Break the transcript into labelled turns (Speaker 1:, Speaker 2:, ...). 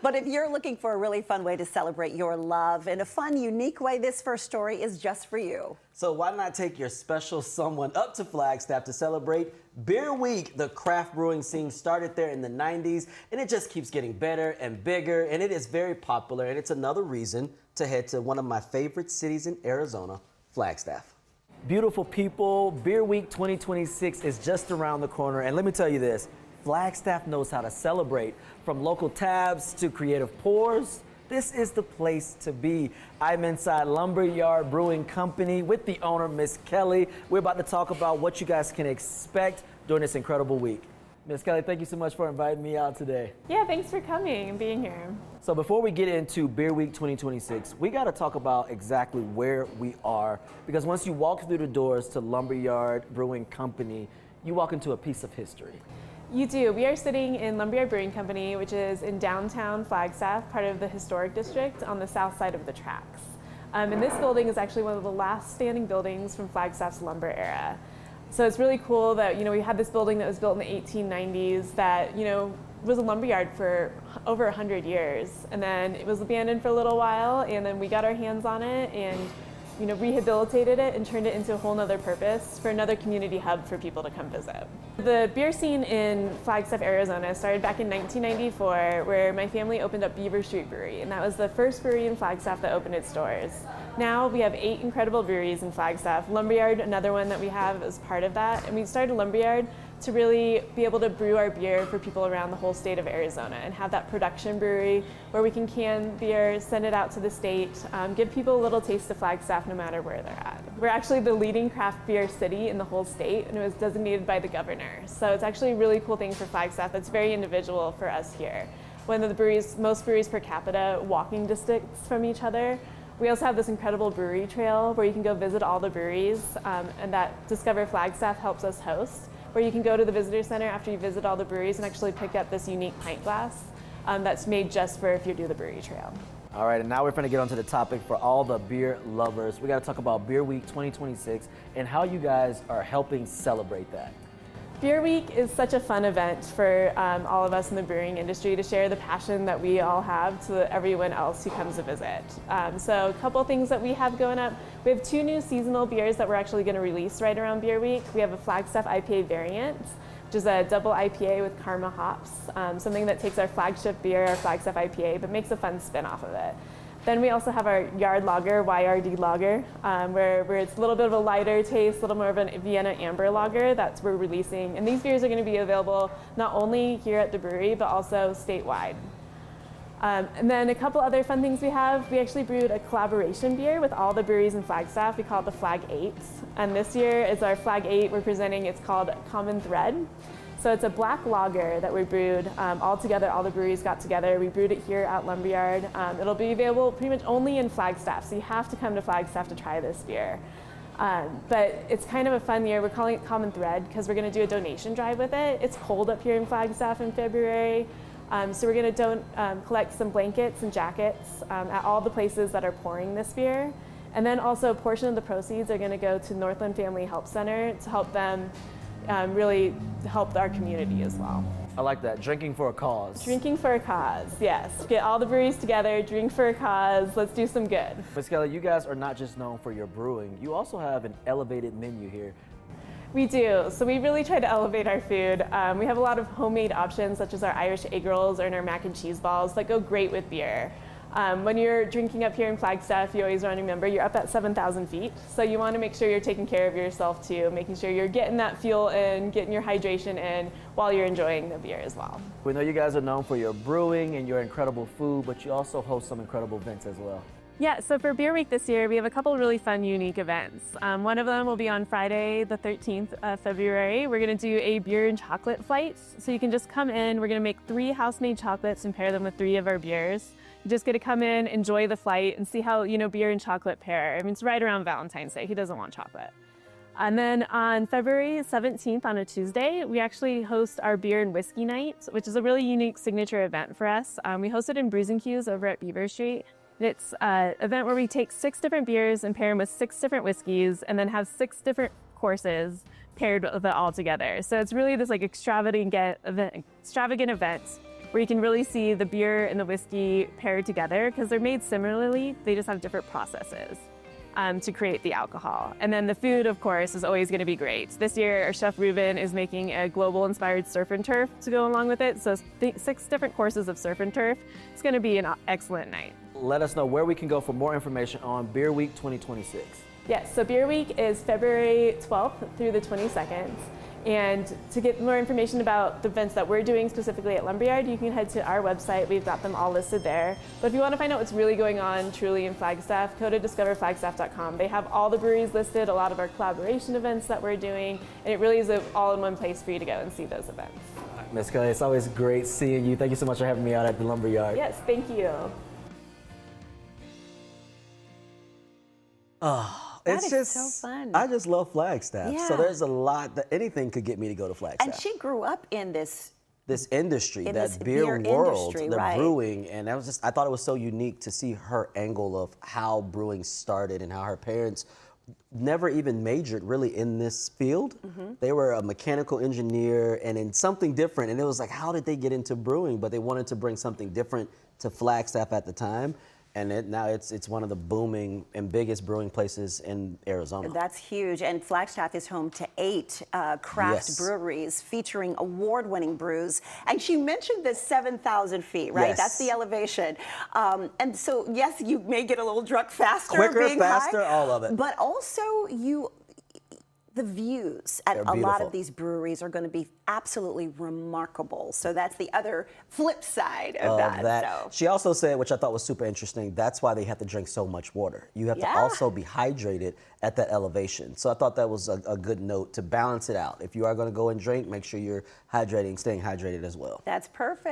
Speaker 1: But if you're looking for a really fun way to celebrate your love in a fun, unique way, this first story is just for you.
Speaker 2: So why not take your special someone up to Flagstaff to celebrate Beer Week? The craft brewing scene started there in the 90s, and it just keeps getting better and bigger, and it is very popular, and it's another reason to head to one of my favorite cities in Arizona, Flagstaff. Beautiful people, Beer Week 2026 is just around the corner, and let me tell you this, Flagstaff knows how to celebrate. From local tabs to creative pours, this is the place to be. I'm inside Lumberyard Brewing Company with the owner, Miss Kelly. We're about to talk about what you guys can expect during this incredible week. Miss Kelly, thank you so much for inviting me out today.
Speaker 3: Yeah, thanks for coming and being here.
Speaker 2: So before we get into Beer Week 2026, we got to talk about exactly where we are, because once you walk through the doors to Lumberyard Brewing Company, you walk into a piece of history.
Speaker 3: You do. We are sitting in Lumberyard Brewing Company, which is in downtown Flagstaff, part of the historic district on the south side of the tracks. And this building is actually one of the last standing buildings from Flagstaff's lumber era. So it's really cool that, we had this building that was built in the 1890s that, was a lumberyard for over 100 years. And then it was abandoned for a little while, and then we got our hands on it and rehabilitated it and turned it into a whole nother purpose for another community hub for people to come visit. The beer scene in Flagstaff, Arizona started back in 1994, where my family opened up Beaver Street Brewery, and that was the first brewery in Flagstaff that opened its doors. Now we have 8 incredible breweries in Flagstaff. Lumberyard, another one that we have, is part of that, and we started Lumberyard to really be able to brew our beer for people around the whole state of Arizona and have that production brewery where we can can beer, send it out to the state, give people a little taste of Flagstaff no matter where they're at. We're actually the leading craft beer city in the whole state, and it was designated by the governor. So it's actually a really cool thing for Flagstaff that's very individual for us here. One of the breweries, most breweries per capita, walking distance from each other. We also have this incredible brewery trail where you can go visit all the breweries, and that Discover Flagstaff helps us host, where you can go to the visitor center after you visit all the breweries and actually pick up this unique pint glass that's made just for if you do the brewery trail.
Speaker 2: All right, and now we're going to get onto the topic for all the beer lovers. We got to talk about Beer Week 2026 and how you guys are helping celebrate that.
Speaker 3: Beer Week is such a fun event for all of us in the brewing industry to share the passion that we all have to everyone else who comes to visit. So a couple things that we have going up. We have 2 new seasonal beers that we're actually going to release right around Beer Week. We have a Flagstaff IPA variant, which is a double IPA with Karma hops, something that takes our flagship beer, our Flagstaff IPA, but makes a fun spin off of it. Then we also have our Yard Lager, YRD Lager, where it's a little bit of a lighter taste, a little more of a Vienna Amber Lager that we're releasing. And these beers are going to be available not only here at the brewery, but also statewide. And then a couple other fun things we have. We actually brewed a collaboration beer with all the breweries in Flagstaff. We call it the Flag 8. And this year is our Flag 8 we're presenting. It's called Common Thread. So it's a black lager that we brewed all together. All the breweries got together. We brewed it here at Lumberyard. It'll be available pretty much only in Flagstaff, so you have to come to Flagstaff to try this beer. But it's kind of a fun year. We're calling it Common Thread because we're going to do a donation drive with it. It's cold up here in Flagstaff in February, so we're going to collect some blankets and jackets at all the places that are pouring this beer. And then also a portion of the proceeds are going to go to Northland Family Help Center to help them really help our community as well.
Speaker 2: I like that. Drinking for a cause.
Speaker 3: Drinking for a cause, yes. Get all the breweries together, drink for a cause, let's do some good.
Speaker 2: Ms. Kelly, you guys are not just known for your brewing, you also have an elevated menu here.
Speaker 3: We do. So we really try to elevate our food. We have a lot of homemade options such as our Irish egg rolls and our mac and cheese balls that go great with beer. When you're drinking up here in Flagstaff, you always want to remember you're up at 7,000 feet. So you want to make sure you're taking care of yourself too, making sure you're getting that fuel in, getting your hydration in while you're enjoying the beer as well.
Speaker 2: We know you guys are known for your brewing and your incredible food, but you also host some incredible events as well.
Speaker 3: Yeah, so for Beer Week this year, we have a couple really fun, unique events. One of them will be on Friday, the 13th of February. We're going to do a beer and chocolate flight. So you can just come in. We're going to make 3 house-made chocolates and pair them with 3 of our beers. You just get to come in, enjoy the flight, and see how, beer and chocolate pair. I mean, it's right around Valentine's Day. Who doesn't want chocolate? And then on February 17th, on a Tuesday, we actually host our Beer and Whiskey Night, which is a really unique signature event for us. We host it in Brews and Q's over at Beaver Street. It's an event where we take 6 different beers and pair them with 6 different whiskeys, and then have 6 different courses paired with it all together. So it's really this extravagant event where you can really see the beer and the whiskey paired together because they're made similarly, they just have different processes to create the alcohol. And then the food, of course, is always going to be great. This year, our chef Ruben is making a global-inspired surf and turf to go along with it. So 6 different courses of surf and turf. It's going to be an excellent night.
Speaker 2: Let us know where we can go for more information on Beer Week 2026.
Speaker 3: Yes, so Beer Week is February 12th through the 22nd. And to get more information about the events that we're doing specifically at Lumberyard, you can head to our website. We've got them all listed there. But if you want to find out what's really going on truly in Flagstaff, go to discoverflagstaff.com. They have all the breweries listed, a lot of our collaboration events that we're doing, and it really is all in one place for you to go and see those events.
Speaker 2: Ms. Kelly, it's always great seeing you. Thank you so much for having me out at the Lumberyard.
Speaker 3: Yes, thank you.
Speaker 1: That is so fun.
Speaker 2: I just love Flagstaff.
Speaker 1: Yeah.
Speaker 2: So there's a lot that anything could get me to go to Flagstaff.
Speaker 1: And she grew up in this
Speaker 2: industry,
Speaker 1: in
Speaker 2: that
Speaker 1: this
Speaker 2: beer
Speaker 1: beer
Speaker 2: world,
Speaker 1: industry,
Speaker 2: the
Speaker 1: right.
Speaker 2: brewing, and that was just, I thought it was so unique to see her angle of how brewing started and how her parents never even majored really in this field. They were a mechanical engineer and in something different, and it was like, how did they get into brewing? But they wanted to bring something different to Flagstaff at the time. And now it's one of the booming and biggest brewing places in Arizona.
Speaker 1: That's huge. And Flagstaff is home to 8 craft
Speaker 2: Yes.
Speaker 1: breweries featuring award-winning brews. And she mentioned the 7,000 feet, right?
Speaker 2: Yes.
Speaker 1: That's the elevation. And so, yes, you may get a little drunk faster.
Speaker 2: Quicker,
Speaker 1: being
Speaker 2: faster,
Speaker 1: high,
Speaker 2: all of it.
Speaker 1: But also, the views at
Speaker 2: They're
Speaker 1: a lot
Speaker 2: beautiful.
Speaker 1: of these breweries are going to be absolutely remarkable. So that's the other flip side of that. So.
Speaker 2: She also said, which I thought was super interesting, that's why they have to drink so much water. You have to
Speaker 1: Yeah.
Speaker 2: also be hydrated at that elevation. So I thought that was a good note to balance it out. If you are going to go and drink, make sure you're hydrating, staying hydrated as well.
Speaker 1: That's perfect.